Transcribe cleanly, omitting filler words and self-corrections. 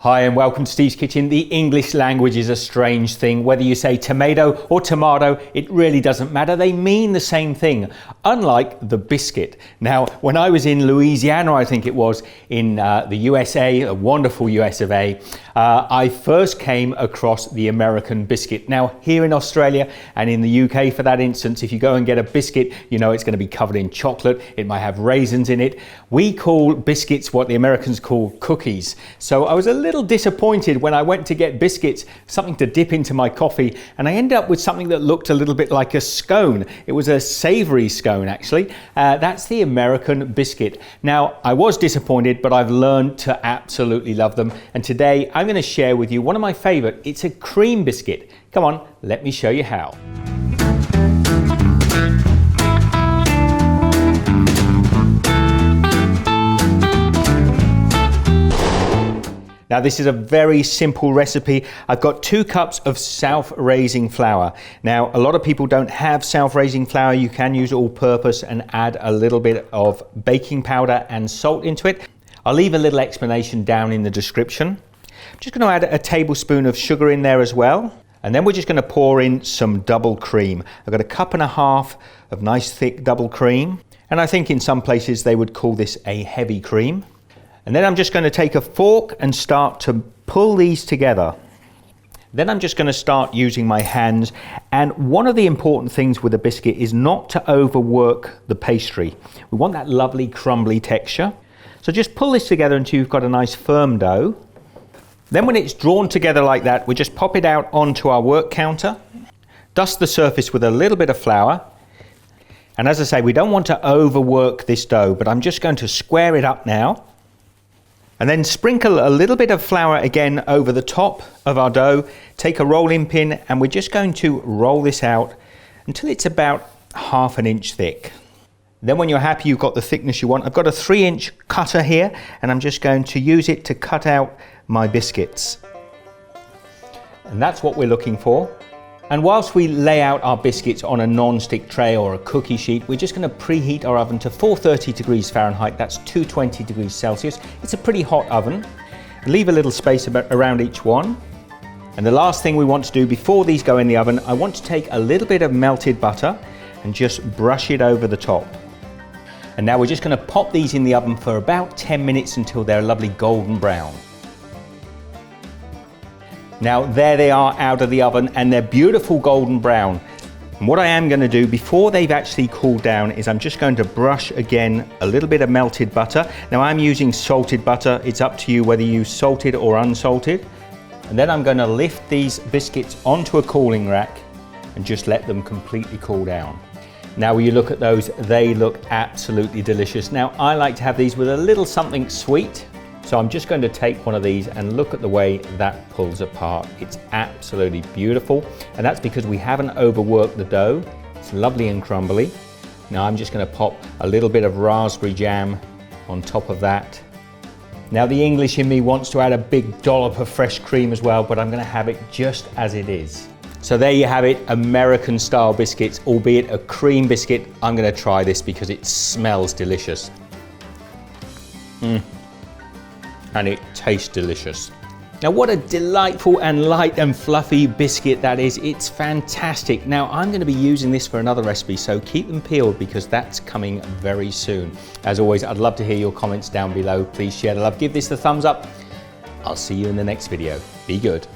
Hi and welcome to Steve's Kitchen. The English language is a strange thing. Whether you say tomato or tomato, it really doesn't matter. They mean the same thing, unlike the biscuit. Now, when I was in Louisiana, I think it was, in the USA, a wonderful US of A, I first came across the American biscuit. Now, here in Australia and in the UK, for that instance, if you go and get a biscuit, you know it's going to be covered in chocolate. It might have raisins in it. We call biscuits what the Americans call cookies. So I was a little disappointed when I went to get biscuits, something to dip into my coffee, and I ended up with something that looked a little bit like a scone. It was a savory scone, actually. That's the American biscuit. Now, I was disappointed, but I've learned to absolutely love them. And today I'm going to share with you one of my favorite. It's a cream biscuit. Come on, let me show you how. Now this is a very simple recipe. I've got 2 cups of self-raising flour. Now a lot of people don't have self-raising flour. You can use all-purpose and add a little bit of baking powder and salt into it. I'll leave a little explanation down in the description. I'm just going to add a tablespoon of sugar in there as well. And then we're just going to pour in some double cream. I've got 1.5 cups of nice thick double cream. And I think in some places they would call this a heavy cream. And then I'm just going to take a fork and start to pull these together. Then I'm just going to start using my hands. And one of the important things with a biscuit is not to overwork the pastry. We want that lovely crumbly texture. So just pull this together until you've got a nice firm dough. Then when it's drawn together like that, we just pop it out onto our work counter. Dust the surface with a little bit of flour. And as I say, we don't want to overwork this dough, but I'm just going to square it up now. And then sprinkle a little bit of flour again over the top of our dough. Take a rolling pin and we're just going to roll this out until it's about 1/2 inch thick. Then when you're happy you've got the thickness you want, I've got a 3-inch cutter here and I'm just going to use it to cut out my biscuits. And that's what we're looking for. And whilst we lay out our biscuits on a non-stick tray or a cookie sheet, we're just going to preheat our oven to 430 degrees Fahrenheit, that's 220 degrees Celsius. It's a pretty hot oven. Leave a little space around each one. And the last thing we want to do before these go in the oven, I want to take a little bit of melted butter and just brush it over the top. And now we're just going to pop these in the oven for about 10 minutes until they're lovely golden brown. Now there they are out of the oven and they're beautiful golden brown. And what I am going to do before they've actually cooled down is I'm just going to brush again a little bit of melted butter. Now I'm using salted butter. It's up to you whether you use salted or unsalted. And then I'm going to lift these biscuits onto a cooling rack and just let them completely cool down. Now when you look at those, they look absolutely delicious. Now I like to have these with a little something sweet. So I'm just going to take one of these and look at the way that pulls apart. It's absolutely beautiful. And that's because we haven't overworked the dough. It's lovely and crumbly. Now I'm just going to pop a little bit of raspberry jam on top of that. Now the English in me wants to add a big dollop of fresh cream as well, but I'm going to have it just as it is. So there you have it, American style biscuits, albeit a cream biscuit. I'm going to try this because it smells delicious. And it tastes delicious. Now what a delightful and light and fluffy biscuit that is. It's fantastic. Now I'm going to be using this for another recipe, so keep them peeled because that's coming very soon. As always, I'd love to hear your comments down below. Please share the love, give this the thumbs up. I'll see you in the next video. Be good.